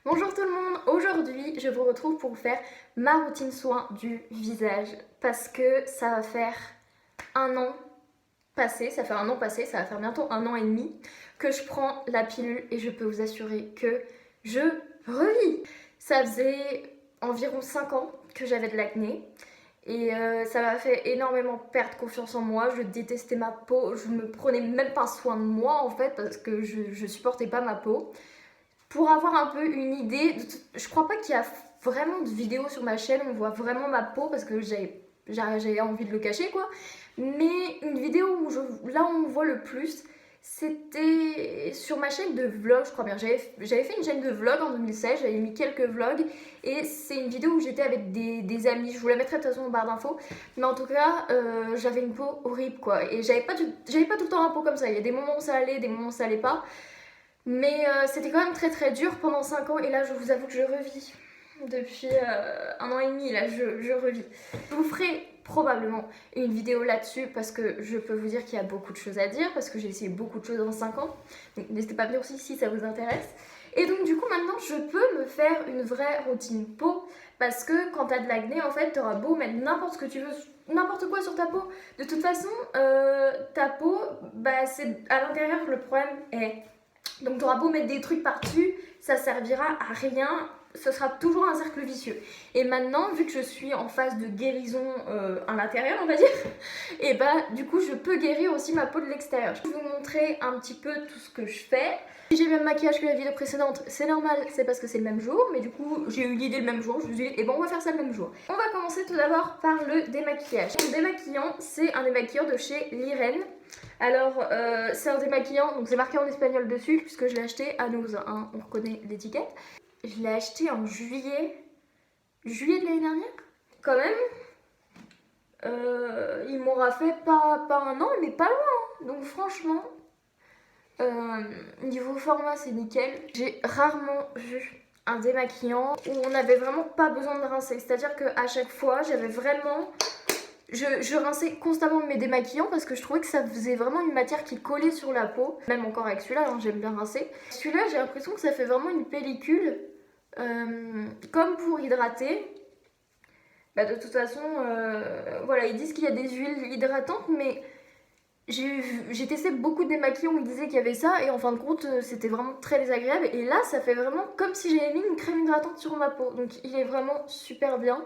Bonjour tout le monde, aujourd'hui je vous retrouve pour faire ma routine soin du visage parce que ça va faire un an passé, ça fait un an passé, ça va faire bientôt un an et demi que je prends la pilule et je peux vous assurer que je revis. Ça faisait environ 5 ans que j'avais de l'acné et ça m'a fait énormément perdre confiance en moi, je détestais ma peau, je me prenais même pas soin de moi en fait parce que je supportais pas ma peau. Pour avoir un peu une idée, je crois pas qu'il y a vraiment de vidéos sur ma chaîne où on voit vraiment ma peau parce que j'avais envie de le cacher quoi. Mais une vidéo là où on voit le plus, c'était sur ma chaîne de vlog, je crois bien. J'avais fait une chaîne de vlog en 2016, j'avais mis quelques vlogs et c'est une vidéo où j'étais avec des amis. Je vous la mettrai de toute façon en barre d'infos. Mais en tout cas, j'avais une peau horrible quoi. Et j'avais pas tout le temps une peau comme ça. Il y a des moments où ça allait, des moments où ça allait pas. Mais c'était quand même très très dur pendant 5 ans et là je vous avoue que je revis. Depuis un an et demi là je revis. Je vous ferai probablement une vidéo là-dessus parce que je peux vous dire qu'il y a beaucoup de choses à dire parce que j'ai essayé beaucoup de choses en 5 ans. Donc n'hésitez pas à me dire aussi si ça vous intéresse. Et donc du coup maintenant je peux me faire une vraie routine peau parce que quand t'as de l'acné en fait t'auras beau mettre n'importe ce que tu veux, n'importe quoi sur ta peau. De toute façon ta peau bah c'est à l'intérieur que le problème est. Donc tu auras beau mettre des trucs par-dessus, ça servira à rien, ce sera toujours un cercle vicieux. Et maintenant, vu que je suis en phase de guérison à l'intérieur, on va dire, et bah du coup je peux guérir aussi ma peau de l'extérieur. Je vais vous montrer un petit peu tout ce que je fais. Si j'ai le même maquillage que la vidéo précédente, c'est normal, c'est parce que c'est le même jour, mais du coup j'ai eu l'idée le même jour, je me suis dit, et bon on va faire ça le même jour. On va commencer tout d'abord par le démaquillage. Le démaquillant, c'est un démaquillant de chez Liren. Alors, c'est un démaquillant, donc c'est marqué en espagnol dessus, puisque je l'ai acheté à Nose, hein, on reconnaît l'étiquette. Je l'ai acheté en juillet de l'année dernière, quand même. Il m'aura fait pas un an, mais pas loin. Donc franchement, niveau format, c'est nickel. J'ai rarement vu un démaquillant où on n'avait vraiment pas besoin de rincer. C'est-à-dire qu'à chaque fois, j'avais vraiment... Je rinçais constamment mes démaquillants parce que je trouvais que ça faisait vraiment une matière qui collait sur la peau. Même encore avec celui-là, hein, j'aime bien rincer. Celui-là, j'ai l'impression que ça fait vraiment une pellicule comme pour hydrater. Bah, de toute façon, voilà, ils disent qu'il y a des huiles hydratantes, mais j'ai testé beaucoup de démaquillants où ils disaient qu'il y avait ça et en fin de compte, c'était vraiment très désagréable. Et là, ça fait vraiment comme si j'avais mis une crème hydratante sur ma peau. Donc, il est vraiment super bien.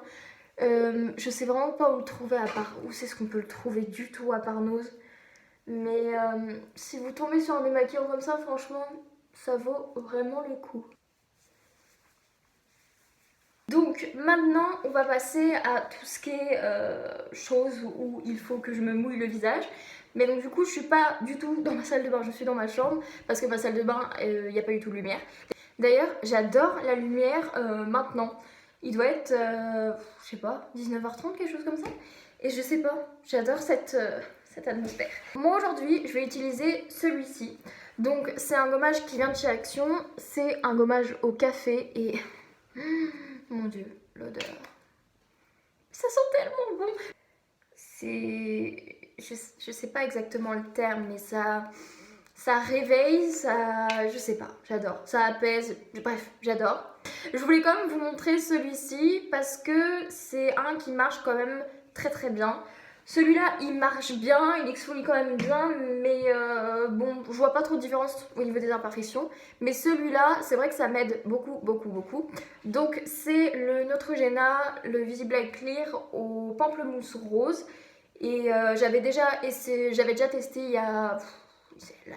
Je sais vraiment pas où le trouver à part, où c'est ce qu'on peut le trouver du tout à part Nose. Mais si vous tombez sur un démaquillant comme ça, franchement, ça vaut vraiment le coup. Donc maintenant, on va passer à tout ce qui est choses où il faut que je me mouille le visage. Mais donc du coup, je suis pas du tout dans ma salle de bain, je suis dans ma chambre parce que ma salle de bain, il n'y a pas du tout de lumière. D'ailleurs, j'adore la lumière maintenant. Il doit être, je sais pas, 19h30, quelque chose comme ça. Et je sais pas, j'adore cette atmosphère. Moi aujourd'hui, je vais utiliser celui-ci. Donc c'est un gommage qui vient de chez Action. C'est un gommage au café et... Mon dieu, l'odeur. Ça sent tellement bon. C'est... Je sais pas exactement le terme, mais ça réveille, ça... Je sais pas, j'adore. Ça apaise, bref, j'adore. Je voulais quand même vous montrer celui-ci parce que c'est un qui marche quand même très très bien. Celui-là, il marche bien, il exfolie quand même bien, mais bon, je vois pas trop de différence au niveau des imperfections. Mais celui-là, c'est vrai que ça m'aide beaucoup, beaucoup, beaucoup. Donc, c'est le Neutrogena, le Visible Clear au pamplemousse rose. Et j'avais déjà testé il y a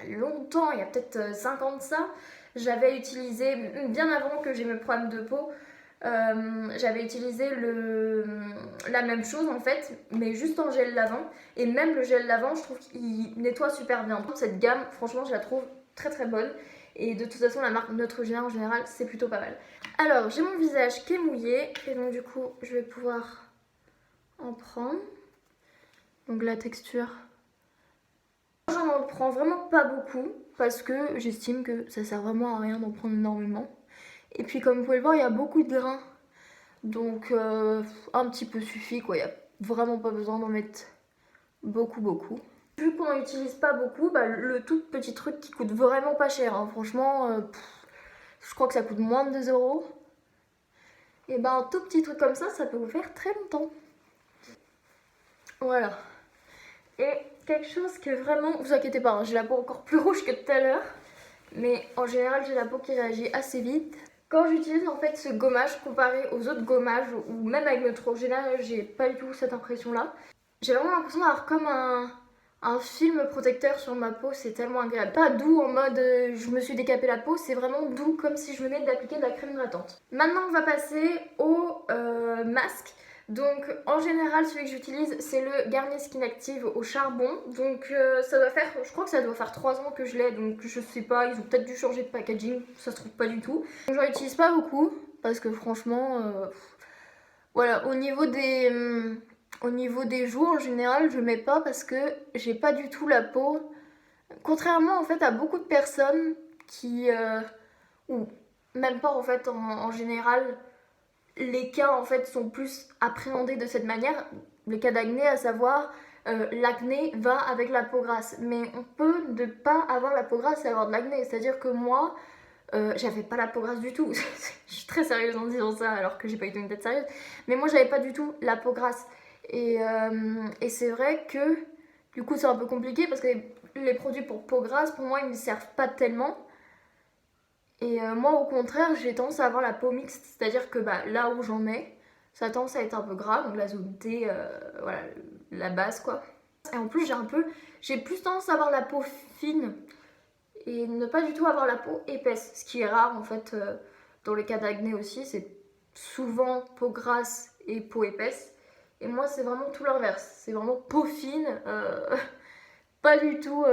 longtemps, il y a peut-être 5 ans de ça. J'avais utilisé, bien avant que j'ai mes problèmes de peau, j'avais utilisé la même chose en fait, mais juste en gel lavant. Et même le gel lavant, je trouve qu'il nettoie super bien. Donc cette gamme, franchement, je la trouve très très bonne. Et de toute façon, la marque Neutrogena en général, c'est plutôt pas mal. Alors, j'ai mon visage qui est mouillé. Et donc du coup, je vais pouvoir en prendre. Donc la texture... J'en prends vraiment pas beaucoup parce que j'estime que ça sert vraiment à rien d'en prendre énormément. Et puis comme vous pouvez le voir, il y a beaucoup de grains. Donc un petit peu suffit quoi, il n'y a vraiment pas besoin d'en mettre beaucoup beaucoup. Vu qu'on n'en utilise pas beaucoup, bah, le tout petit truc qui coûte vraiment pas cher, hein. Franchement, Je crois que ça coûte moins de 2 euros. Et ben un tout petit truc comme ça peut vous faire très longtemps. Voilà. Et quelque chose que vraiment, vous inquiétez pas, hein, j'ai la peau encore plus rouge que tout à l'heure. Mais en général, j'ai la peau qui réagit assez vite. Quand j'utilise en fait ce gommage comparé aux autres gommages ou même avec Neutrogena, j'ai pas du tout cette impression là. J'ai vraiment l'impression d'avoir comme un film protecteur sur ma peau, c'est tellement agréable. Pas doux en mode je me suis décapé la peau, c'est vraiment doux comme si je venais d'appliquer de la crème hydratante. Maintenant on va passer au masque. Donc en général celui que j'utilise c'est le Garnier Skin Active au charbon. Donc ça doit faire, je crois que ça doit faire 3 ans que je l'ai, donc je sais pas, ils ont peut-être dû changer de packaging, ça se trouve pas du tout. Donc j'en utilise pas beaucoup parce que franchement, voilà, au niveau des joues en général je mets pas parce que j'ai pas du tout la peau. Contrairement en fait à beaucoup de personnes qui, ou même pas en fait en général, les cas en fait sont plus appréhendés de cette manière, les cas d'acné à savoir l'acné va avec la peau grasse, mais on peut ne pas avoir la peau grasse et avoir de l'acné, c'est à dire que moi j'avais pas la peau grasse du tout. Je suis très sérieuse en disant ça alors que j'ai pas eu une tête sérieuse, mais moi j'avais pas du tout la peau grasse et c'est vrai que du coup c'est un peu compliqué parce que les produits pour peau grasse pour moi ils ne servent pas tellement. Et moi au contraire j'ai tendance à avoir la peau mixte, c'est-à-dire que bah, là où j'en mets, ça a tendance à être un peu gras, donc la zone T, voilà, la base quoi. Et en plus j'ai plus tendance à avoir la peau fine et ne pas du tout avoir la peau épaisse, ce qui est rare en fait dans les cas d'acné aussi, c'est souvent peau grasse et peau épaisse. Et moi c'est vraiment tout l'inverse, c'est vraiment peau fine, pas du tout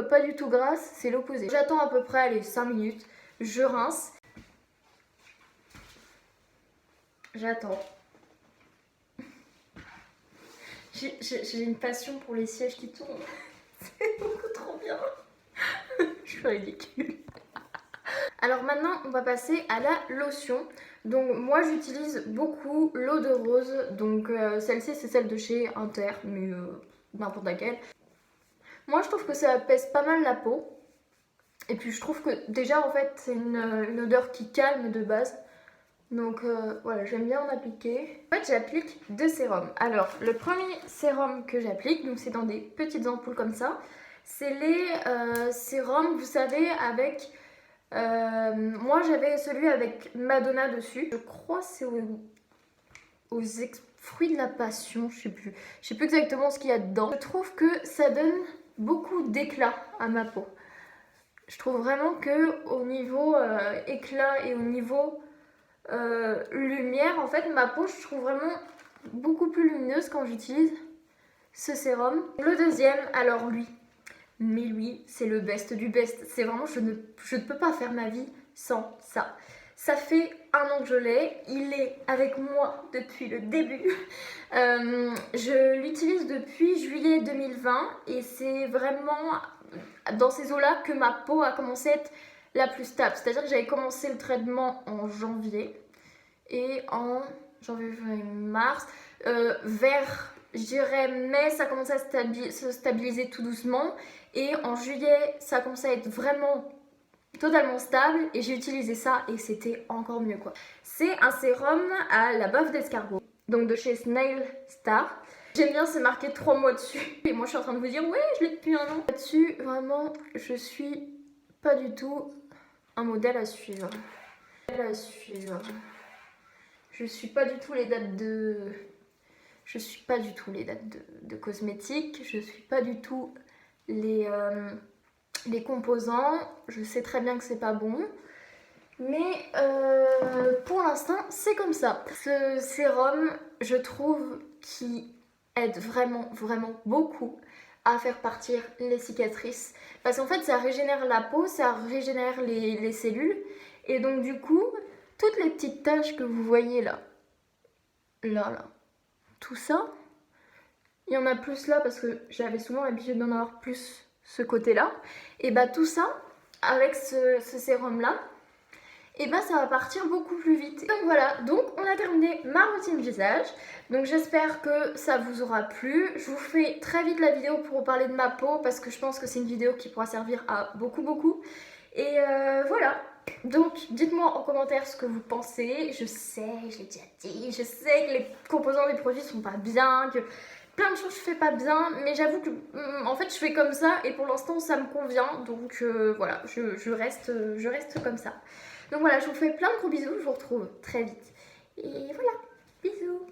grasse, c'est l'opposé. J'attends à peu près allez, 5 minutes. Je rince. J'attends. J'ai une passion pour les sièges qui tournent. C'est beaucoup trop bien. Je suis ridicule. Alors maintenant, on va passer à la lotion. Donc moi, j'utilise beaucoup l'eau de rose. Donc celle-ci, c'est celle de chez Inter, mais n'importe laquelle. Moi, je trouve que ça pèse pas mal la peau. Et puis je trouve que déjà en fait c'est une odeur qui calme de base. Donc voilà, j'aime bien en appliquer. En fait j'applique 2 sérums. Alors le premier sérum que j'applique, donc c'est dans des petites ampoules comme ça. C'est les sérums, vous savez, avec... moi j'avais celui avec Madonna dessus. Je crois que c'est aux fruits de la passion, je sais plus. Je sais plus exactement ce qu'il y a dedans. Je trouve que ça donne beaucoup d'éclat à ma peau. Je trouve vraiment que au niveau éclat et au niveau lumière, en fait, ma peau, je trouve vraiment beaucoup plus lumineuse quand j'utilise ce sérum. Le deuxième, alors lui, c'est le best du best. C'est vraiment, je ne peux pas faire ma vie sans ça. Ça fait 1 an que je l'ai, il est avec moi depuis le début. Je l'utilise depuis juillet 2020 et c'est vraiment dans ces eaux-là que ma peau a commencé à être la plus stable. C'est-à-dire que j'avais commencé le traitement en janvier et en janvier, février, mars, vers, je dirais, mai, ça a commencé à se stabiliser tout doucement et en juillet, ça a commencé à être vraiment totalement stable et j'ai utilisé ça et c'était encore mieux quoi. C'est un sérum à la bave d'escargot, donc de chez Snail Star. J'aime bien, c'est marqué 3 mois dessus. Et moi je suis en train de vous dire ouais je l'ai depuis 1 an. Là-dessus vraiment je suis pas du tout un modèle à suivre. Je suis pas du tout les dates de... Je suis pas du tout les dates de cosmétiques. Je suis pas du tout les composants. Je sais très bien que c'est pas bon. Mais pour l'instant, c'est comme ça. Ce sérum, je trouve qu'il aide vraiment, vraiment beaucoup à faire partir les cicatrices. Parce qu'en fait, ça régénère la peau, ça régénère les cellules. Et donc du coup, toutes les petites taches que vous voyez là, tout ça, il y en a plus là parce que j'avais souvent l'habitude d'en avoir plus ce côté-là. Et bah tout ça, avec ce sérum-là, et bah ça va partir beaucoup plus vite. Donc voilà, donc on a terminé ma routine visage. Donc j'espère que ça vous aura plu. Je vous fais très vite la vidéo pour vous parler de ma peau parce que je pense que c'est une vidéo qui pourra servir à beaucoup. Et voilà. Donc dites-moi en commentaire ce que vous pensez. Je sais, je l'ai déjà dit, je sais que les composants des produits sont pas bien, que plein de choses je fais pas bien, mais j'avoue que en fait je fais comme ça et pour l'instant ça me convient, donc voilà, je reste comme ça. Donc voilà, je vous fais plein de gros bisous, je vous retrouve très vite. Et voilà, bisous.